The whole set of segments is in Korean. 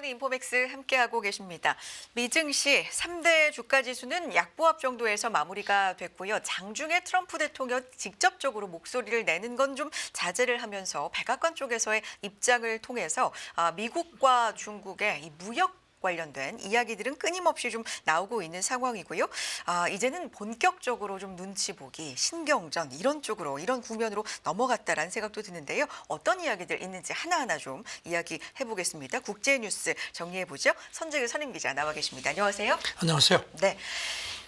알아보는 인포맥스 함께하고 계십니다. 미증시 3대 주가지수는 약보합 정도에서 마무리가 됐고요. 장중에 트럼프 대통령 직접적으로 목소리를 내는 건 좀 자제를 하면서 백악관 쪽에서의 입장을 통해서 미국과 중국의 이 무역 관련된 이야기들은 끊임없이 좀 나오고 있는 상황이고요. 이제는 본격적으로 좀 눈치 보기, 신경전 이런 쪽으로 이런 국면으로 넘어갔다라는 생각도 드는데요. 어떤 이야기들 있는지 하나하나 좀 이야기해 보겠습니다. 국제 뉴스 정리해 보죠. 선재규 선임기자 나와 계십니다. 안녕하세요. 안녕하세요. 네.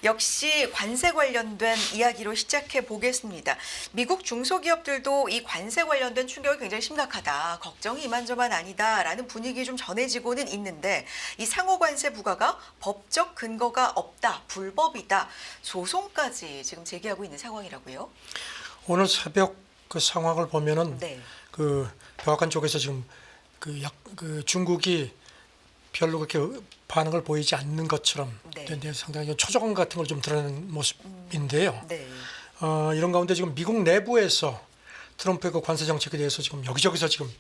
역시 관세 관련된 이야기로 시작해 보겠습니다. 미국 중소기업들도 이 관세 관련된 충격이 굉장히 심각하다. 걱정이 이만저만 아니다라는 분위기 좀 전해지고는 있는데 이 상호 관세 부과가 법적 근거가 없다. 불법이다. 소송까지 지금 제기하고 있는 상황이라고요. 오늘 새벽 그 상황을 보면은 네. 그 백악관 쪽에서 지금 중국이 별로 그렇게 반응을 보이지 않는 것처럼 네. 상당히 초조감 같은 걸 좀 드러내는 모습인데요. 네. 이런 가운데 지금 미국 내부에서 트럼프의 그 관세 정책에 대해서 지금 여기저기서 지금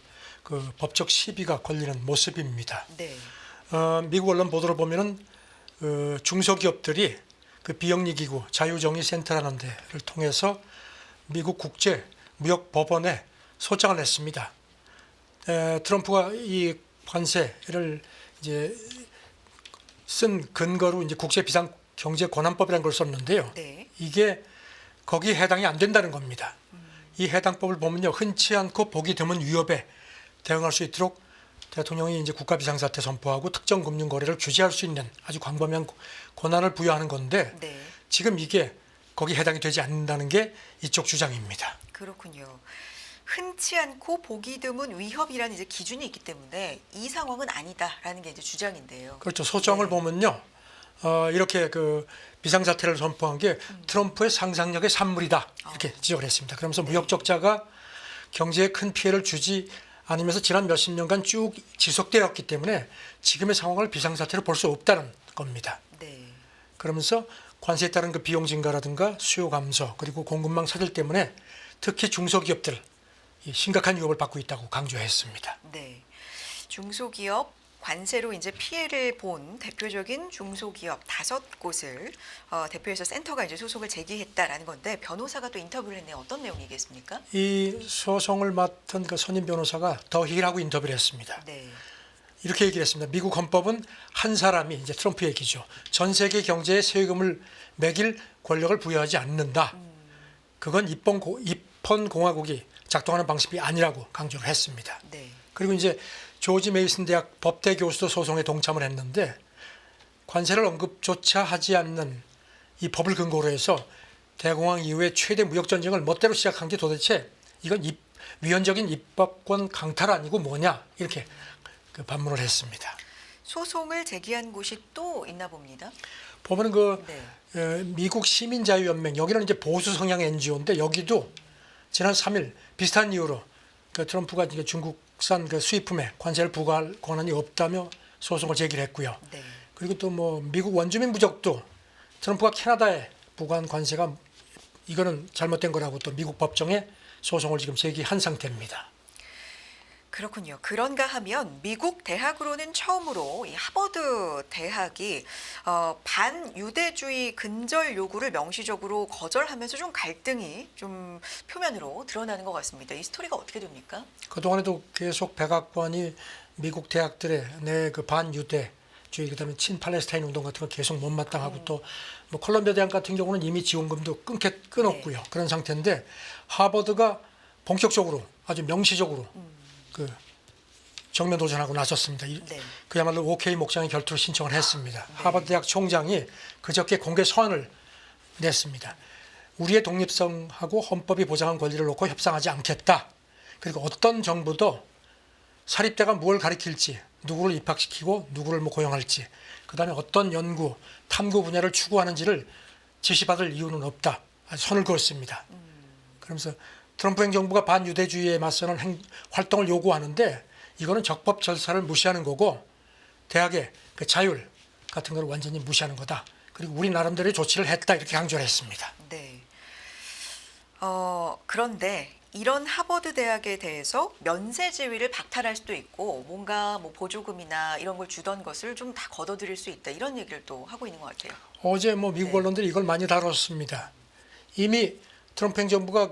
그 법적 시비가 걸리는 모습입니다. 네. 미국 언론 보도를 보면은 중소기업들이 그 비영리기구 자유정의센터라는 데를 통해서 미국 국제 무역 법원에 소장을 냈습니다. 트럼프가 이 관세를 이제 쓴 근거로 이제 국제 비상 경제 권한법이라는 걸 썼는데요. 네. 이게 거기에 해당이 안 된다는 겁니다. 이 해당법을 보면요, 흔치 않고 보기 드문 위협에 대응할 수 있도록 대통령이 이제 국가 비상사태 선포하고 특정 금융 거래를 규제할 수 있는 아주 광범위한 권한을 부여하는 건데 네. 지금 이게 거기 해당이 되지 않는다는 게 이쪽 주장입니다. 그렇군요. 흔치 않고 보기 드문 위협이라는 이제 기준이 있기 때문에 이 상황은 아니다라는 게 이제 주장인데요. 그렇죠. 소정을 네. 보면요, 이렇게 그 비상사태를 선포한 게 트럼프의 상상력의 산물이다 이렇게 지적을 했습니다. 그러면서 무역 적자가 경제에 큰 피해를 주지 않으면서 지난 몇십 년간 쭉 지속되었기 때문에 지금의 상황을 비상사태로 볼 수 없다는 겁니다. 네. 그러면서 관세에 따른 그 비용 증가라든가 수요 감소 그리고 공급망 차질 때문에 특히 중소기업들 이 심각한 위협을 받고 있다고 강조했습니다. 네. 중소기업 관세로 이제 피해를 본 대표적인 중소기업 5곳을 대표해서 센터가 이제 소송을 제기했다라는 건데 변호사가 또 인터뷰를 했네요. 어떤 내용이겠습니까? 이 소송을 맡은 그 선임 변호사가 더 힐하고 인터뷰를 했습니다. 네. 이렇게 얘기를 했습니다. 미국 헌법은 한 사람이 이제 트럼프 얘기죠. 전 세계 경제에 세금을 매길 권력을 부여하지 않는다. 그건 입헌 공화국이 작동하는 방식이 아니라고 강조를 했습니다. 네. 그리고 이제 조지 메이슨 대학 법대 교수도 소송에 동참을 했는데 관세를 언급조차 하지 않는 이 법을 근거로 해서 대공황 이후에 최대 무역 전쟁을 멋대로 시작한 게 도대체 이건 위헌적인 입법권 강탈 아니고 뭐냐 이렇게 그 반문을 했습니다. 소송을 제기한 곳이 또 있나 봅니다. 보면은 그 네. 미국 시민자유연맹 여기는 이제 보수 성향 NGO인데 여기도 지난 3일 비슷한 이유로 그 트럼프가 이제 중국산 그 수입품에 관세를 부과할 권한이 없다며 소송을 제기를 했고요. 네. 그리고 또 뭐 미국 원주민 부족도 트럼프가 캐나다에 부과한 관세가 이거는 잘못된 거라고 또 미국 법정에 소송을 지금 제기한 상태입니다. 그렇군요. 그런가 하면 미국 대학으로는 처음으로 이 하버드 대학이 반유대주의 근절 요구를 명시적으로 거절하면서 좀 갈등이 좀 표면으로 드러나는 것 같습니다. 이 스토리가 어떻게 됩니까? 그동안에도 계속 백악관이 미국 대학들의 내 그 반유대주의 그다음에 친팔레스타인 운동 같은 거 계속 못마땅하고 또 뭐 콜롬비아 대학 같은 경우는 이미 지원금도 끊었고요. 네. 그런 상태인데 하버드가 본격적으로 아주 명시적으로 그 정면 도전하고 나섰습니다. 네. 그야말로 OK 목장의 결투를 신청을 했습니다. 하버드 대학 총장이 그저께 공개 서한을 냈습니다. 우리의 독립성하고 헌법이 보장한 권리를 놓고 협상하지 않겠다. 그리고 어떤 정부도 사립대가 뭘 가리킬지, 누구를 입학시키고 누구를 뭐 고용할지, 그다음에 어떤 연구, 탐구 분야를 추구하는지를 지시받을 이유는 없다. 선을 그었습니다. 그러면서 트럼프 행정부가 반유대주의에 맞서는 활동을 요구하는데 이거는 적법 절차를 무시하는 거고 대학의 그 자율 같은 걸 완전히 무시하는 거다. 그리고 우리 나름대로의 조치를 했다 이렇게 강조를 했습니다. 네. 그런데 이런 하버드 대학에 대해서 면세 지위를 박탈할 수도 있고 뭔가 뭐 보조금이나 이런 걸 주던 것을 좀 다 걷어들일 수 있다 이런 얘기를 또 하고 있는 것 같아요. 어제 뭐 미국 네. 언론들이 이걸 많이 다뤘습니다. 이미 트럼프 행정부가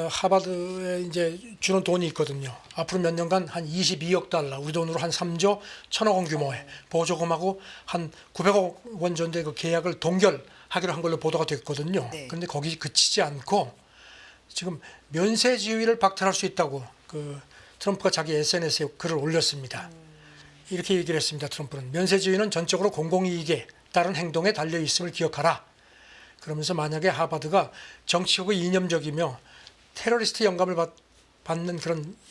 하버드에 이제 주는 돈이 있거든요. 앞으로 몇 년간 한 22억 달러, 우리 돈으로 한 3조 1천억 원 규모의 보조금하고 한 900억 원 정도의 그 계약을 동결하기로 한 걸로 보도가 됐거든요. 네. 그런데 거기 그치지 않고 지금 면세 지위를 박탈할 수 있다고 트럼프가 자기 SNS에 글을 올렸습니다. 이렇게 얘기를 했습니다. 트럼프는 면세 지위는 전적으로 공공이익에 따른 행동에 달려 있음을 기억하라. 그러면서 만약에 하버드가 정치적으로 이념적이며 테러리스트 영감을 받는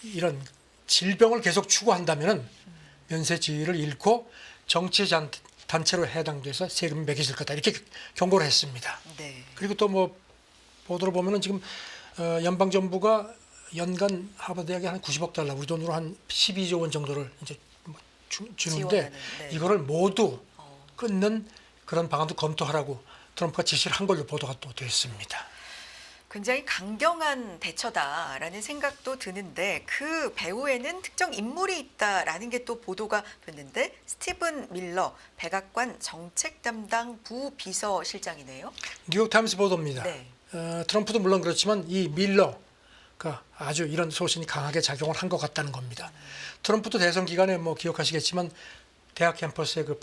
이런 질병을 계속 추구한다면은 면세 지위를 잃고 정치 단체로 해당돼서 세금이 매겨질 거다 이렇게 경고를 했습니다. 네. 그리고 또 뭐 보도를 보면은 지금 연방 정부가 연간 하버드 대학에 한 90억 달러, 우리 돈으로 한 12조 원 정도를 이제 주는데 지원하는, 네. 이거를 모두 끊는 그런 방안도 검토하라고 트럼프가 지시를 한 걸로 보도가 또 됐습니다. 굉장히 강경한 대처다라는 생각도 드는데 그 배후에는 특정 인물이 있다라는 게 또 보도가 됐는데 스티븐 밀러 백악관 정책 담당 부비서실장이네요. 뉴욕타임스 보도입니다. 네. 트럼프도 물론 그렇지만 이 밀러가 아주 이런 소신이 강하게 작용을 한 것 같다는 겁니다. 트럼프도 대선 기간에 뭐 기억하시겠지만 대학 캠퍼스의 그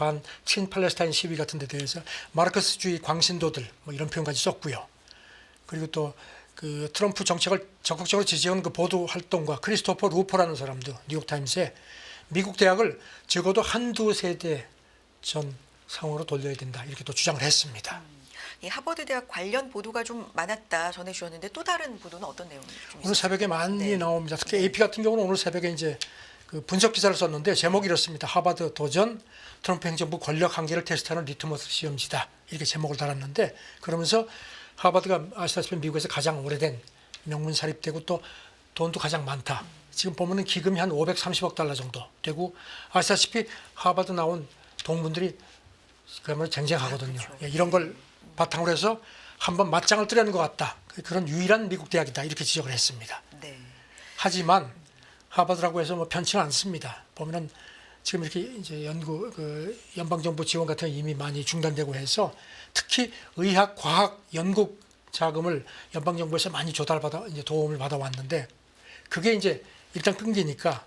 친팔레스타인 시위 같은 데 대해서 마르크스주의 광신도들 뭐 이런 표현까지 썼고요. 그리고 또 그 트럼프 정책을 적극적으로 지지하는 그 보도 활동가 크리스토퍼 루퍼라는 사람도 뉴욕타임스에 미국 대학을 적어도 한두 세대 전 상으로 돌려야 된다 이렇게 또 주장을 했습니다. 이 하버드 대학 관련 보도가 좀 많았다 전해주셨는데 또 다른 보도는 어떤 내용이 좀 오늘 있었어요? 새벽에 많이 네. 나옵니다. 특히 AP 같은 경우는 오늘 새벽에 이제 그 분석 기사를 썼는데 제목이 이렇습니다. 하버드 도전 트럼프 행정부 권력 한계를 테스트하는 리트머스 시험지다 이렇게 제목을 달았는데 그러면서 하버드가 아시다시피 미국에서 가장 오래된 명문 사립대고 또 돈도 가장 많다. 지금 보면은 기금이 한 530억 달러 정도 되고 아시다시피 하버드 나온 동문들이 그야말로 쟁쟁하거든요. 그렇죠. 예, 이런 걸 바탕으로 해서 한번 맞짱을 뜨려는 것 같다. 그런 유일한 미국 대학이다 이렇게 지적을 했습니다. 네. 하지만 하버드라고 해서 뭐 편치는 않습니다. 보면은 지금 이렇게 이제 연방정부 지원 같은 게 이미 많이 중단되고 해서 특히 의학, 과학, 연구 자금을 연방정부에서 많이 이제 도움을 받아왔는데 그게 이제 일단 끊기니까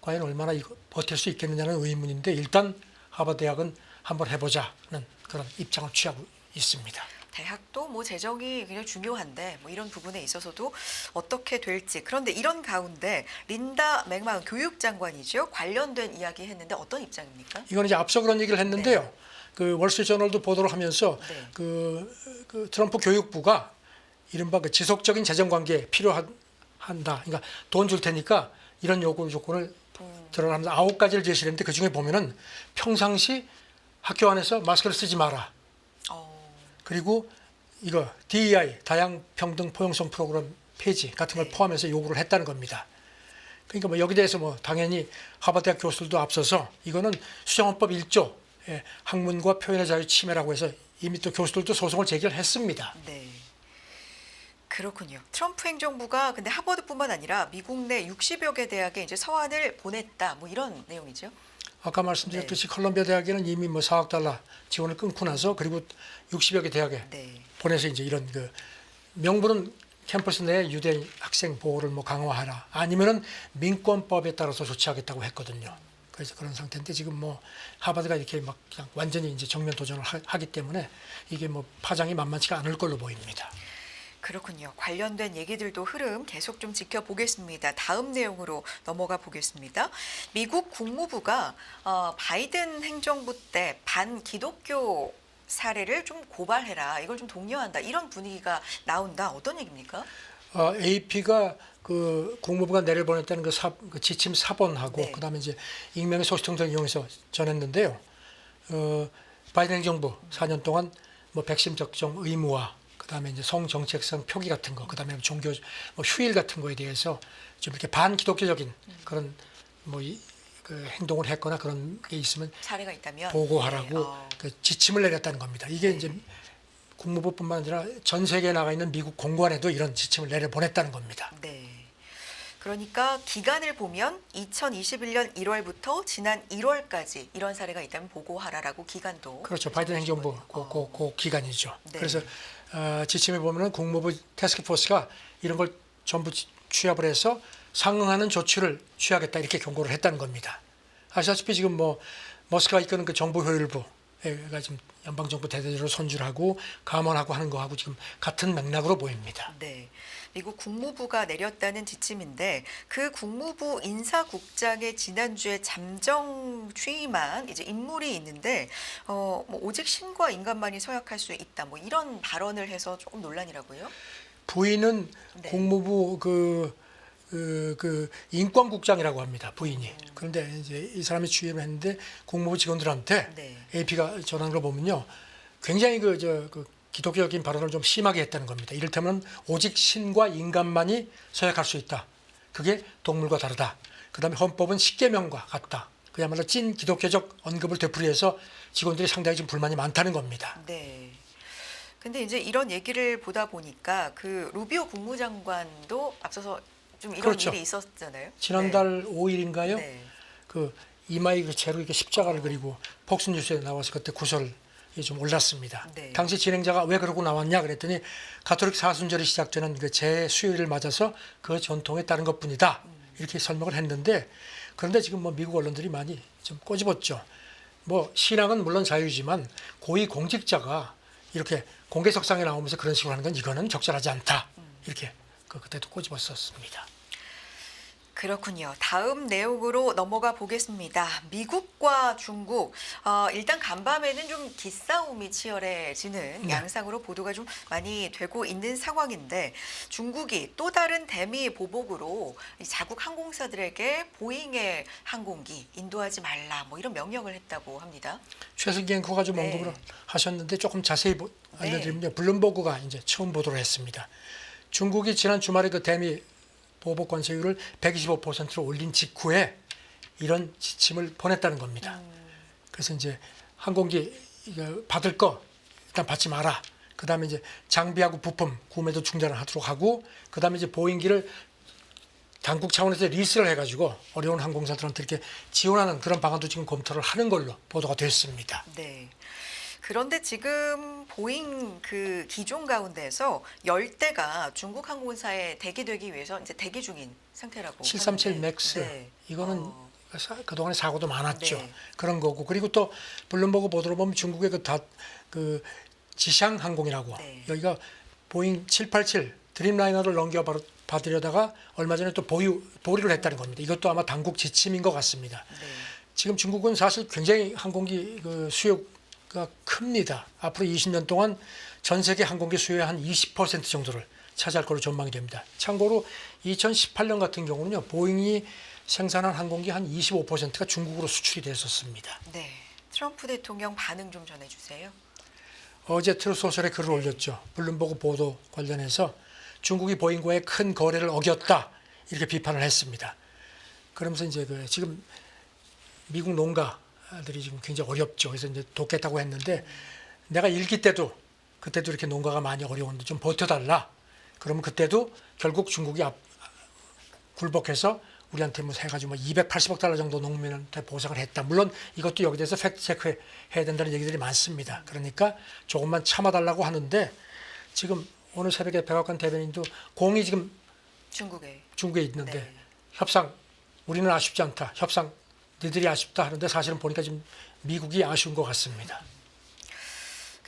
과연 얼마나 이거 버틸 수 있겠느냐는 의문인데 일단 하버드 대학은 한번 해보자는 그런 입장을 취하고 있습니다. 대학도 뭐 재정이 굉장히 중요한데 뭐 이런 부분에 있어서도 어떻게 될지 그런데 이런 가운데 린다 맥마은 교육장관이죠 관련된 이야기 했는데 어떤 입장입니까? 이건 이제 앞서 그런 얘기를 했는데요. 그 월스트리트저널도 보도를 하면서 네. 그 트럼프 교육부가 이른바 그 지속적인 재정 관계에 필요한다. 그러니까 돈 줄 테니까 이런 조건을 들어가면서 9가지를 제시를 했는데 그 중에 보면은 평상시 학교 안에서 마스크를 쓰지 마라. 그리고 이거 DEI 다양 평등 포용성 프로그램 폐지 같은 걸 포함해서 요구를 했다는 겁니다. 그러니까 뭐 여기 대해서 뭐 당연히 하버드 대학 교수들도 앞서서 이거는 수정헌법 1조 학문과 표현의 자유 침해라고 해서 이미 또 교수들도 소송을 제기를 했습니다. 네. 그렇군요. 트럼프 행정부가 근데 하버드뿐만 아니라 미국 내 60여 개 대학에 이제 서한을 보냈다. 뭐 이런 내용이죠. 아까 말씀드렸듯이 콜롬비아 대학에는 이미 뭐 4억 달러 지원을 끊고 나서 그리고 60여 개 대학에 네. 보내서 이제 이런 그 명분은 캠퍼스 내 유대인 학생 보호를 뭐 강화하라 아니면은 민권법에 따라서 조치하겠다고 했거든요. 그래서 그런 상태인데 지금 뭐 하버드가 이렇게 막 그냥 완전히 이제 정면 도전을 하기 때문에 이게 뭐 파장이 만만치가 않을 걸로 보입니다. 그렇군요. 관련된 얘기들도 흐름 계속 좀 지켜보겠습니다. 다음 내용으로 넘어가 보겠습니다. 미국 국무부가 바이든 행정부 때 반기독교 사례를 좀 고발해라. 이걸 좀 독려한다. 이런 분위기가 나온다. 어떤 얘기입니까? AP가 그 국무부가 내려보냈다는 그 지침 사본하고 네. 그다음에 이제 익명의 소식통신을 이용해서 전했는데요. 바이든 행정부 4년 동안 뭐 백신 접종 의무화, 그다음에 이제 성정책성 표기 같은 거, 그다음에 종교 뭐 휴일 같은 거에 대해서 좀 이렇게 반기독교적인 그런 그 행동을 했거나 그런 게 있으면 사례가 있다면 보고하라고 네. 그 지침을 내렸다는 겁니다. 이게 네. 이제 국무부뿐만 아니라 전 세계에 나가 있는 미국 공관에도 이런 지침을 내려보냈다는 겁니다. 네. 그러니까 기간을 보면 2021년 1월부터 지난 1월까지 이런 사례가 있다면 보고하라라고 기간도 그렇죠. 바이든 행정부 그 기간이죠. 네. 그래서 지침에 보면은 국무부 태스크포스가 이런 걸 전부 취합을 해서 상응하는 조치를 취하겠다 이렇게 경고를 했다는 겁니다. 아시다시피 지금 뭐 머스크가 이끄는 그 정부 효율부가 지금 연방정부 대대적으로 손질하고 감원하고 하는 거하고 지금 같은 맥락으로 보입니다. 네. 미국 국무부가 내렸다는 지침인데 그 국무부 인사국장의 지난주에 잠정 취임한 이제 인물이 있는데 뭐 오직 신과 인간만이 서약할 수 있다 뭐 이런 발언을 해서 조금 논란이라고요? 부인은 네. 국무부 그 인권국장이라고 합니다. 부인이. 그런데 이제 이 사람이 취임을 했는데 국무부 직원들한테 네. AP가 전한 걸 보면요, 굉장히 그 기독교적인 발언을 좀 심하게 했다는 겁니다. 이를테면 오직 신과 인간만이 서약할 수 있다. 그게 동물과 다르다. 그다음에 헌법은 십계명과 같다. 그야말로 찐 기독교적 언급을 되풀이해서 직원들이 상당히 좀 불만이 많다는 겁니다. 네. 근데 이제 이런 얘기를 보다 보니까 그 루비오 국무장관도 앞서서 좀 이런 그렇죠. 일이 있었잖아요. 지난달 5일인가요? 네. 그 이마에 그 재로 이렇게 십자가를 그리고 폭스뉴스에 나와서 그때 구설이 좀 올랐습니다. 네. 당시 진행자가 왜 그러고 나왔냐 그랬더니 가톨릭 사순절이 시작되는 그 재수요일을 맞아서 그 전통에 따른 것뿐이다. 이렇게 설명을 했는데, 그런데 지금 뭐 미국 언론들이 많이 좀 꼬집었죠. 뭐 신앙은 물론 자유지만 고위 공직자가 이렇게 공개석상에 나오면서 그런 식으로 하는 건 이거는 적절하지 않다. 이렇게 그때도 꼬집었었습니다. 그렇군요. 다음 내용으로 넘어가 보겠습니다. 미국과 중국, 일단 간밤에는 좀 기싸움이 치열해지는 네. 양상으로 보도가 좀 많이 되고 있는 상황인데 중국이 또 다른 대미 보복으로 이 자국 항공사들에게 보잉의 항공기 인도하지 말라 뭐 이런 명령을 했다고 합니다. 최승기 앵커가 좀 네. 언급을 하셨는데 조금 자세히 알려드리면요. 블룸버그가 이제 처음 보도를 했습니다. 중국이 지난 주말에 그 대미 보복 관세율을 125%로 올린 직후에 이런 지침을 보냈다는 겁니다. 그래서 이제 항공기 이거 받을 거 일단 받지 마라. 그다음에 이제 장비하고 부품 구매도 중단을 하도록 하고, 그다음에 이제 보잉기를 당국 차원에서 리스를 해가지고 어려운 항공사들한테 이렇게 지원하는 그런 방안도 지금 검토를 하는 걸로 보도가 됐습니다. 네. 그런데 지금 보잉 그 기종 가운데서 10대가 중국 항공사에 대기되기 위해서 이제 대기 중인 상태라고. 737 하는데, 맥스 네. 이거는 그동안에 사고도 많았죠. 네. 그런 거고, 그리고 또 블룸버그 보도로 보면 중국의 그 지샹 항공이라고 네. 여기가 보잉 787 드림라이너를 넘겨받으려다가 얼마 전에 또 보류를 했다는 겁니다. 이것도 아마 당국 지침인 것 같습니다. 네. 지금 중국은 사실 굉장히 항공기 그 수요가 큽니다. 앞으로 20년 동안 전 세계 항공기 수요의 한 20% 정도를 차지할 걸로 전망이 됩니다. 참고로 2018년 같은 경우는요, 보잉이 생산한 항공기 한 25%가 중국으로 수출이 됐었습니다. 네. 트럼프 대통령 반응 좀 전해주세요. 어제 트루스 소셜에 글을 올렸죠. 블룸버그 보도 관련해서 중국이 보잉과의 큰 거래를 어겼다 이렇게 비판을 했습니다. 그러면서 이제 지금 미국 농가들이 지금 굉장히 어렵죠. 그래서 이제 돕겠다고 했는데 내가 일기 때도 그때도 이렇게 농가가 많이 어려웠는데 좀 버텨달라. 그러면 그때도 결국 중국이 굴복해서 우리한테 뭐 해가지고 뭐 280억 달러 정도 농민한테 보상을 했다. 물론 이것도 여기 대해서 팩트 체크해야 된다는 얘기들이 많습니다. 그러니까 조금만 참아달라고 하는데 지금 오늘 새벽에 백악관 대변인도 공이 지금 중국에 있는데 네. 협상 우리는 아쉽지 않다. 협상 니들이 아쉽다 하는데 사실은 보니까 지금 미국이 아쉬운 것 같습니다.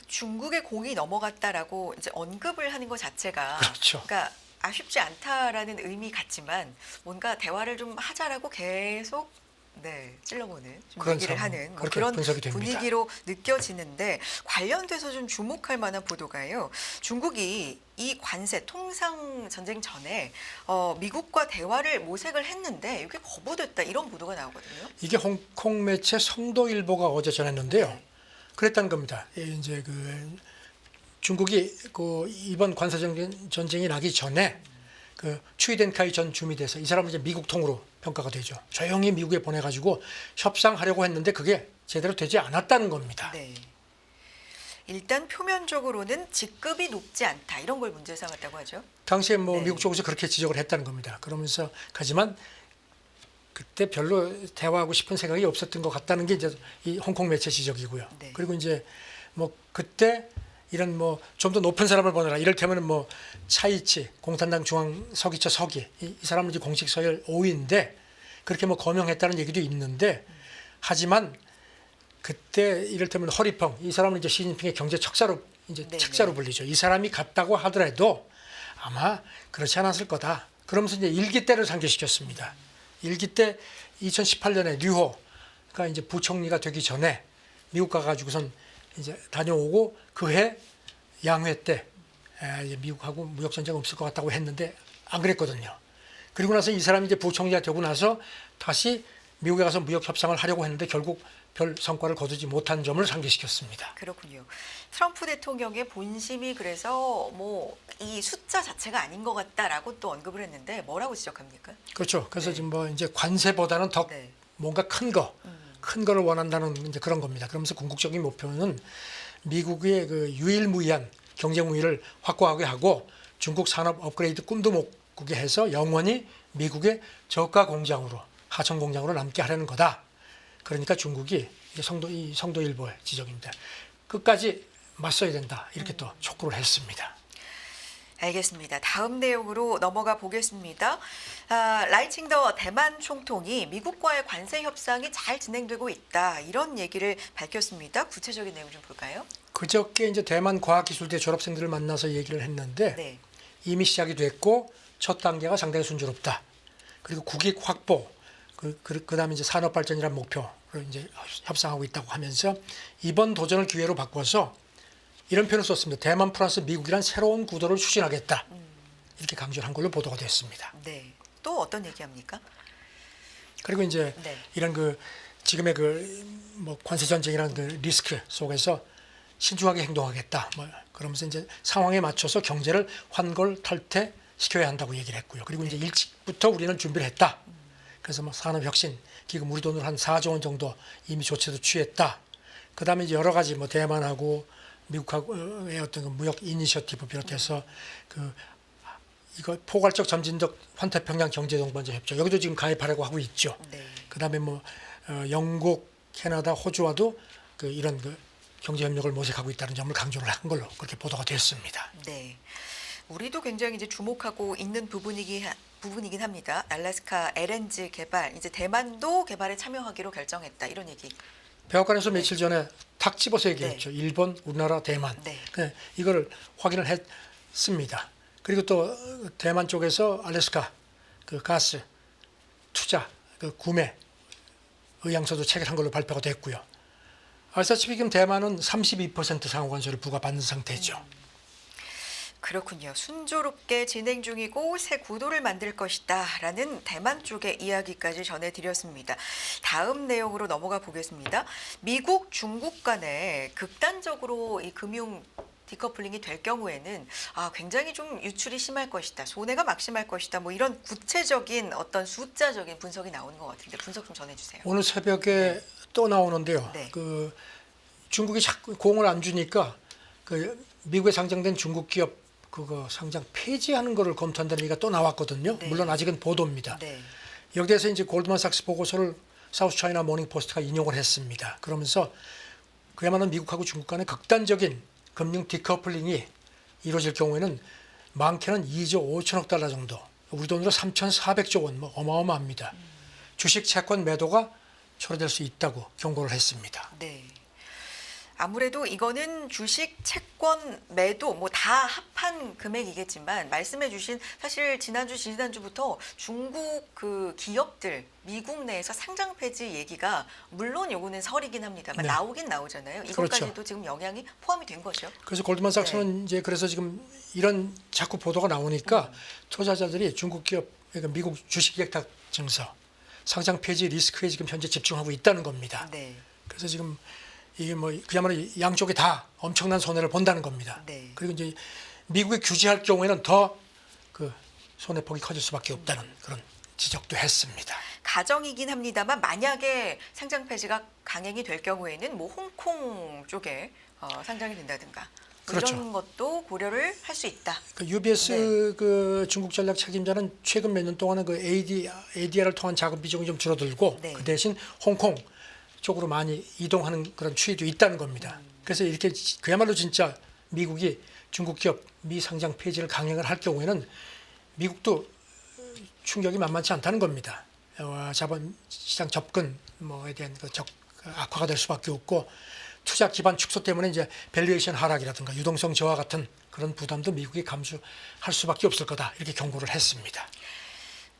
중국의 공이 넘어갔다라고 이제 언급을 하는 것 자체가 그렇죠. 그러니까 아쉽지 않다라는 의미 같지만 뭔가 대화를 좀 하자라고 계속 찔러보는 좀 그런 얘기를 상황, 하는 뭐 그렇게 그런 분석이 됩니다. 분위기로 느껴지는데 관련돼서 좀 주목할 만한 보도가요. 중국이 이 관세 통상 전쟁 전에 미국과 대화를 모색을 했는데 이게 거부됐다 이런 보도가 나오거든요. 이게 홍콩 매체 성도일보가 어제 전했는데요. 네. 그랬다는 겁니다. 이제 중국이 이번 관세 전쟁이 나기 전에 추이덴카이 전 주미대사 이 사람은 이제 미국 통으로 평가가 되죠. 조용히 미국에 보내가지고 협상하려고 했는데 그게 제대로 되지 않았다는 겁니다. 네. 일단 표면적으로는 직급이 높지 않다 이런 걸 문제 삼았다고 하죠. 당시에 뭐 네. 미국 쪽에서 그렇게 지적을 했다는 겁니다. 그러면서 하지만 그때 별로 대화하고 싶은 생각이 없었던 것 같다는 게 이제 이 홍콩 매체 지적이고요. 네. 그리고 이제 뭐 그때 이런 뭐 좀 더 높은 사람을 보내라. 이를테면 뭐 차이치 공산당 중앙 서기처 서기 이 사람은 이제 공식 서열 5위인데 그렇게 뭐 거명했다는 얘기도 있는데 하지만 그때 이를테면 허리펑 이 사람은 이제 시진핑의 경제 척사로 이제 네네. 책사로 불리죠. 이 사람이 갔다고 하더라도 아마 그렇지 않았을 거다. 그러면서 이제 일기 때를 상기시켰습니다. 일기 때 2018년에 류호가 이제 부총리가 되기 전에 미국 가가지고선 이제 다녀오고 그해 양회 때 이제 미국하고 무역 전쟁 없을 것 같다고 했는데 안 그랬거든요. 그리고 나서 이 사람이 이제 부총리가 되고 나서 다시 미국에 가서 무역 협상을 하려고 했는데 결국 별 성과를 거두지 못한 점을 상기시켰습니다. 그렇군요. 트럼프 대통령의 본심이 그래서 뭐 이 숫자 자체가 아닌 것 같다라고 또 언급을 했는데 뭐라고 지적합니까? 그렇죠. 그래서 지금 뭐 이제 관세보다는 더 네. 뭔가 큰 거를 원한다는 이제 그런 겁니다. 그러면서 궁극적인 목표는 미국의 그 유일무이한 경쟁 우위를 확고하게 하고 중국 산업 업그레이드 꿈도 못 꾸게 해서 영원히 미국의 저가 공장으로 하청 공장으로 남게 하려는 거다. 그러니까 중국이 이제 성도일보의 지적입니다. 끝까지 맞서야 된다. 이렇게 또 촉구를 했습니다. 알겠습니다. 다음 내용으로 넘어가 보겠습니다. 라이칭더 대만 총통이 미국과의 관세 협상이 잘 진행되고 있다 이런 얘기를 밝혔습니다. 구체적인 내용 좀 볼까요? 그저께 이제 대만 과학기술대 졸업생들을 만나서 얘기를 했는데 네. 이미 시작이 됐고 첫 단계가 상당히 순조롭다. 그리고 국익 확보, 그다음에 이제 산업 발전이라는 목표를 이제 협상하고 있다고 하면서 이번 도전을 기회로 바꿔서 이런 표현을 썼습니다. 대만 플러스 미국이란 새로운 구도를 추진하겠다. 이렇게 강조를 한 걸로 보도가 됐습니다. 네. 또 어떤 얘기합니까? 그리고 이제 네. 이런 그 지금의 그 뭐 관세 전쟁이라는 그 리스크 속에서 신중하게 행동하겠다. 뭐 그러면서 이제 상황에 맞춰서 경제를 환골 탈퇴 시켜야 한다고 얘기를 했고요. 그리고 이제 일찍부터 우리는 준비를 했다. 그래서 뭐 산업혁신 기금 우리 돈으로 한 4조 원 정도 이미 조치도 취했다. 그다음에 이제 여러 가지 뭐 대만하고 미국하고의 어떤 그 무역 이니셔티브 비롯해서 그 이거 포괄적 점진적 환태평양 경제동반자 협정 여기도 지금 가입하려고 하고 있죠. 네. 그다음에 뭐 영국, 캐나다, 호주와도 그 이런 그 경제 협력을 모색하고 있다는 점을 강조를 한 걸로 그렇게 보도가 됐습니다. 네. 우리도 굉장히 이제 주목하고 있는 부분이긴 합니다. 알래스카 LNG 개발 이제 대만도 개발에 참여하기로 결정했다 이런 얘기. 백악관에서 며칠 전에 탁 집어서 얘기했죠. 일본, 우리나라, 대만. 네. 네, 이거를 확인을 했습니다. 그리고 또 대만 쪽에서 알래스카 그 가스 투자 그 구매 의향서도 체결한 걸로 발표가 됐고요. 알다시피 지금 대만은 32% 상호관세를 부과받는 상태죠. 그렇군요. 순조롭게 진행 중이고 새 구도를 만들 것이다라는 대만 쪽의 이야기까지 전해드렸습니다. 다음 내용으로 넘어가 보겠습니다. 미국, 중국 간에 극단적으로 이 금융 디커플링이 될 경우에는 굉장히 좀 유출이 심할 것이다. 손해가 막심할 것이다. 뭐 이런 구체적인 어떤 숫자적인 분석이 나오는 것 같은데 분석 좀 전해주세요. 오늘 새벽에 또 나오는데요. 네. 그 중국이 자꾸 공을 안 주니까 그 미국에 상장된 중국 기업 그거 상장 폐지하는 거를 검토한다는 얘기가 또 나왔거든요. 네. 물론 아직은 보도입니다. 네. 여기에서 이제 골드만삭스 보고서를 사우스차이나 모닝포스트가 인용을 했습니다. 그러면서 그야말로 미국하고 중국 간의 극단적인 금융 디커플링이 이루어질 경우에는 많게는 2조 5천억 달러 정도, 우리 돈으로 3,400조 원, 뭐 어마어마합니다. 주식 채권 매도가 초래될 수 있다고 경고를 했습니다. 네. 아무래도 이거는 주식, 채권, 매도 뭐 다 합한 금액이겠지만 말씀해주신 사실 지난주부터 중국 그 기업들 미국 내에서 상장 폐지 얘기가 물론 요거는 설이긴 합니다만 네. 나오긴 나오잖아요. 이것까지도 그렇죠. 지금 영향이 포함이 된 거죠. 그래서 골드만삭스는 이제 그래서 지금 이런 자꾸 보도가 나오니까 투자자들이 중국 기업 그러니까 미국 주식예탁 증서 상장 폐지 리스크에 지금 현재 집중하고 있다는 겁니다. 네. 그래서 지금 이게 뭐 그야말로 양쪽이 다 엄청난 손해를 본다는 겁니다. 네. 그리고 이제 미국이 규제할 경우에는 더 그 손해폭이 커질 수밖에 없다는 그런 지적도 했습니다. 가정이긴 합니다만 만약에 상장 폐지가 강행이 될 경우에는 뭐 홍콩 쪽에 상장이 된다든가 그렇죠. 이런 것도 고려를 할 수 있다. 그 UBS 그 중국 전략 책임자는 최근 몇 년 동안은 그 ADR을 통한 자금 비중이 좀 줄어들고 네. 그 대신 홍콩 쪽으로 많이 이동하는 그런 추이도 있다는 겁니다. 그래서 이렇게 그야말로 진짜 미국이 중국 기업 미상장 폐지를 강행을 할 경우에는 미국도 충격이 만만치 않다는 겁니다. 자본시장 접근 뭐에 대한 악화가 될 수밖에 없고 투자 기반 축소 때문에 이제 밸류에이션 하락이라든가 유동성 저하 같은 그런 부담도 미국이 감수할 수밖에 없을 거다 이렇게 경고를 했습니다.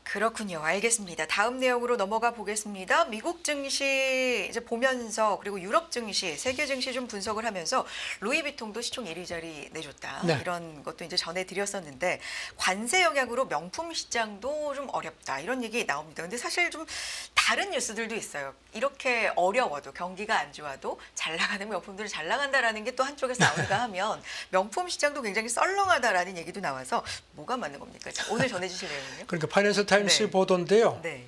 그렇군요. 알겠습니다. 다음 내용으로 넘어가 보겠습니다. 미국 증시 이제 보면서 그리고 유럽 증시, 세계 증시 좀 분석을 하면서 루이비통도 시총 1위 자리 내줬다. 네. 이런 것도 이제 전해드렸었는데 관세 영향으로 명품 시장도 좀 어렵다. 이런 얘기 나옵니다. 근데 사실 좀 다른 뉴스들도 있어요. 이렇게 어려워도 경기가 안 좋아도 잘 나가는 명품들이 잘 나간다라는 게 또 한쪽에서 나오는가 하면 명품 시장도 굉장히 썰렁하다라는 얘기도 나와서 뭐가 맞는 겁니까? 자, 오늘 전해주실 내용은요? 그러니까 파이낸셜 타임스 네. 보도인데요. 네.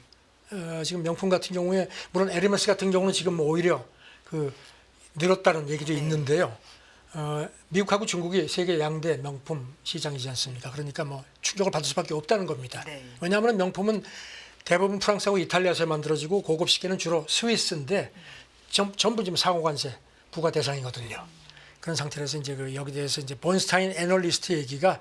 지금 명품 같은 경우에 물론 에르메스 같은 경우는 지금 오히려 그 늘었다는 얘기도 네. 있는데요. 미국하고 중국이 세계 양대 명품 시장이지 않습니까? 그러니까 뭐 충격을 받을 수밖에 없다는 겁니다. 네. 왜냐하면 명품은 대부분 프랑스하고 이탈리아에서 만들어지고 고급 시계는 주로 스위스인데 전부 지금 상호관세 부과 대상이거든요. 그런 상태라서 이제 여기 대해서 이제 본스타인 애널리스트 얘기가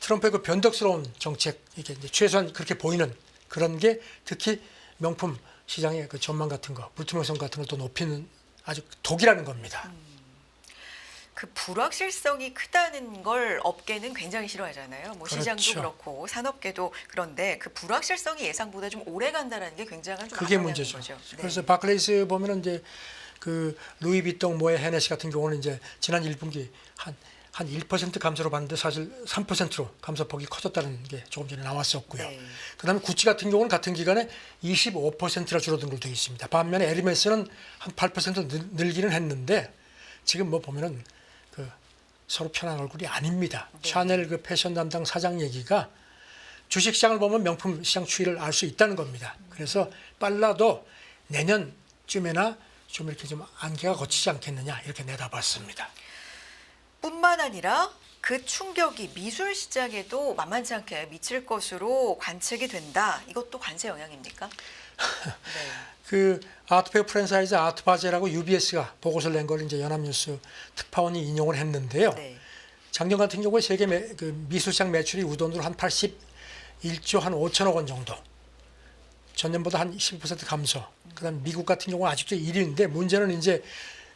트럼프의 그 변덕스러운 정책 이게 이제 최소한 그렇게 보이는 그런 게 특히 명품 시장의 그 전망 같은 거, 불투명성 같은 걸 또 높이는 아주 독이라는 겁니다. 그 불확실성이 크다는 걸 업계는 굉장히 싫어하잖아요. 뭐 시장도 그렇죠. 그렇고 산업계도 그런데 그 불확실성이 예상보다 좀 오래 간다라는 게 굉장한 좀 그게 악영향인 문제죠. 거죠. 네. 그래서 바클레이스 보면은 이제 그 루이비통 모의 헤네시 같은 경우는 이제 지난 1분기 한 1% 감소로 봤는데 사실 3%로 감소폭이 커졌다는 게 조금 전에 나왔었고요. 네. 그다음에 구찌 같은 경우는 같은 기간에 25%나 줄어든 걸로 되어 있습니다. 반면에 에르메스는 한 8% 늘기는 했는데 지금 뭐 보면은 그 서로 편한 얼굴이 아닙니다. 네. 샤넬 그 패션 담당 사장 얘기가 주식시장을 보면 명품 시장 추이를 알 수 있다는 겁니다. 그래서 빨라도 내년쯤에나 좀 이렇게 좀 안개가 걷히지 않겠느냐 이렇게 내다봤습니다. 뿐만 아니라 그 충격이 미술 시장에도 만만치 않게 미칠 것으로 관측이 된다. 이것도 관세 영향입니까? 네. 그 아트페어 프랜차이즈 아트바제라고 UBS가 보고서를 낸 걸 이제 연합뉴스 특파원이 인용을 했는데요. 네. 작년 같은 경우에 세계 그 미술시장 매출이 우돈으로 한 81조 한 5천억 원 정도. 전년보다 한 12% 감소. 그다음 미국 같은 경우는 아직도 1위인데 문제는 이제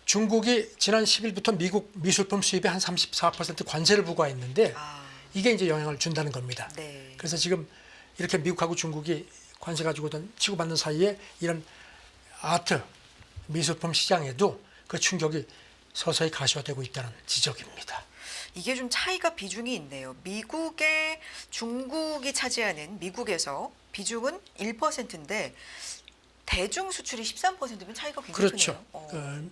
중국이 지난 10일부터 미국 미술품 수입에 한 34% 관세를 부과했는데 이게 이제 영향을 준다는 겁니다. 네. 그래서 지금 이렇게 미국하고 중국이 관세 가지고 치고받는 사이에 이런 아트 미술품 시장에도 그 충격이 서서히 가시화되고 있다는 지적입니다. 이게 좀 차이가 비중이 있네요. 미국에 중국이 차지하는 미국에서 비중은 1%인데 대중 수출이 13%면 차이가 굉장히 그렇죠. 크네요.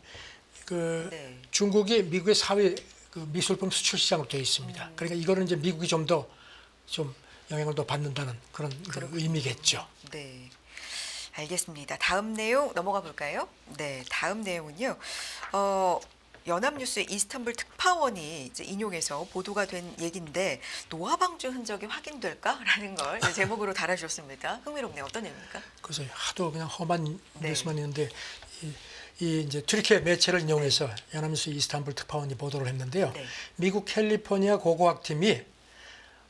네. 중국이 미국의 4위 그 미술품 수출 시장으로 되어 있습니다. 그러니까 이거는 이제 미국이 좀 더 좀 영향을 더 받는다는 그런 의미겠죠. 네. 알겠습니다. 다음 내용 넘어가 볼까요? 네, 다음 내용은요. 연합뉴스 이스탄불 특파원이 이제 인용해서 보도가 된 얘기인데 노화 방지 흔적이 확인될까라는 걸 이제 제목으로 달아주셨습니다. 흥미롭네요. 어떤 내용입니까? 그래서 하도 그냥 험한 네. 뉴스만 있는데 이 이제 튀르키예 매체를 인용해서 연합뉴스 이스탄불 특파원이 보도를 했는데요. 네. 미국 캘리포니아 고고학팀이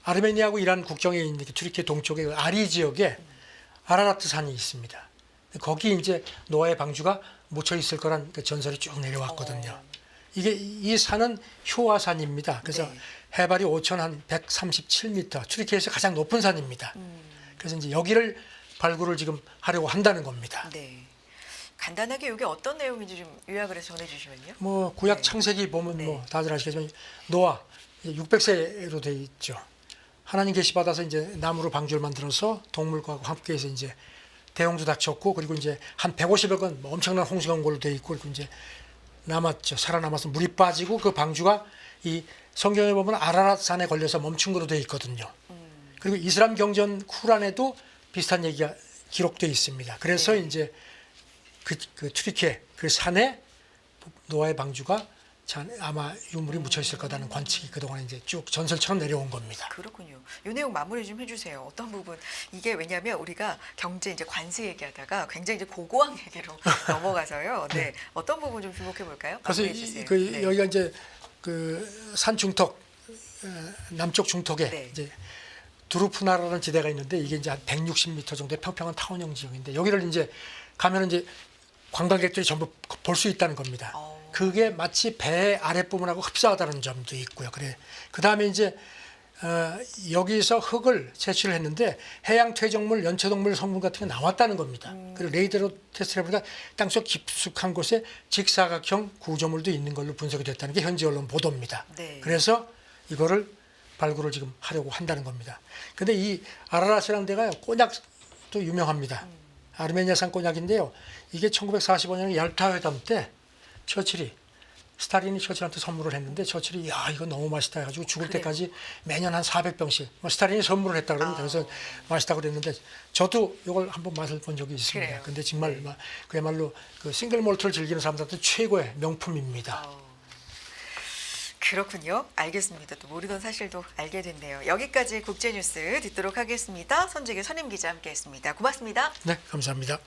아르메니아하고 이란 국경에 있는 튀르키예 동쪽의 그 아리 지역에 아라라트 산이 있습니다. 거기 이제 노아의 방주가 묻혀 있을 거란 그 전설이 쭉 내려왔거든요. 이게 이 산은 효화산입니다. 그래서 네. 해발이 5,137m, 튀르키예에서 가장 높은 산입니다. 그래서 이제 여기를 발굴을 지금 하려고 한다는 겁니다. 네. 간단하게 이게 어떤 내용인지 좀 요약을 해서 전해주시면요. 뭐 구약 네. 창세기 보면 네. 뭐 다들 아시겠지만 노아 600세로 돼 있죠. 하나님 계시 받아서 이제 나무로 방주를 만들어서 동물과 함께해서 이제 대홍수 닥쳤고 그리고 이제 한 150여 건 엄청난 홍수가 온 걸로 돼 있고 그리고 이제 남았죠. 살아남아서 물이 빠지고 그 방주가 이 성경에 보면 아라랏 산에 걸려서 멈춘 걸로 돼 있거든요. 그리고 이슬람 경전 쿠란에도 비슷한 얘기가 기록돼 있습니다. 그래서 네. 이제 그 튀르키예 그 산에 노아의 방주가 아마 유물이 묻혀 있을 거다는 관측이 그동안 이제 쭉 전설처럼 내려온 겁니다. 그렇군요. 이 내용 마무리 좀 해주세요. 어떤 부분 이게 왜냐하면 우리가 경제 이제 관세 얘기하다가 굉장히 이제 고고한 얘기로 넘어가서요. 네. 어떤 부분 좀 주목해 볼까요? 그래서 마무리해 주세요. 그 네. 여기가 이제 그 산 중턱 남쪽 중턱에 네. 이제 두루프나라는 지대가 있는데 이게 이제 한 160m 정도의 평평한 타원형 지형인데 여기를 이제 가면 이제 관광객들이 전부 볼 수 있다는 겁니다. 그게 마치 배 아랫부분하고 흡사하다는 점도 있고요. 그래. 그다음에 이제 여기서 흙을 채취를 했는데 해양 퇴적물, 연체동물 성분 같은 게 나왔다는 겁니다. 그리고 레이더로 테스트를 해보니까 땅속 깊숙한 곳에 직사각형 구조물도 있는 걸로 분석이 됐다는 게 현지 언론 보도입니다. 네. 그래서 이거를 발굴을 지금 하려고 한다는 겁니다. 근데 이 아라라시라는 데가요, 꼬냑도 유명합니다. 아르메니아산 꼬냑인데요. 이게 1945년 얄타 회담 때 스탈린이 처칠한테 선물을 했는데 처칠이 야 이거 너무 맛있다 해가지고 죽을 그래요? 때까지 매년 한 400병씩 스탈린이 선물을 했다 그러면 그래서 맛있다고 그랬는데 저도 이걸 한번 맛을 본 적이 있습니다. 그래요? 근데 정말 그야말로 그 싱글 몰트를 즐기는 사람들한테 최고의 명품입니다. 그렇군요. 알겠습니다. 또 모르던 사실도 알게 됐네요. 여기까지 국제뉴스 듣도록 하겠습니다. 손재규 선임기자 함께했습니다. 고맙습니다. 네, 감사합니다.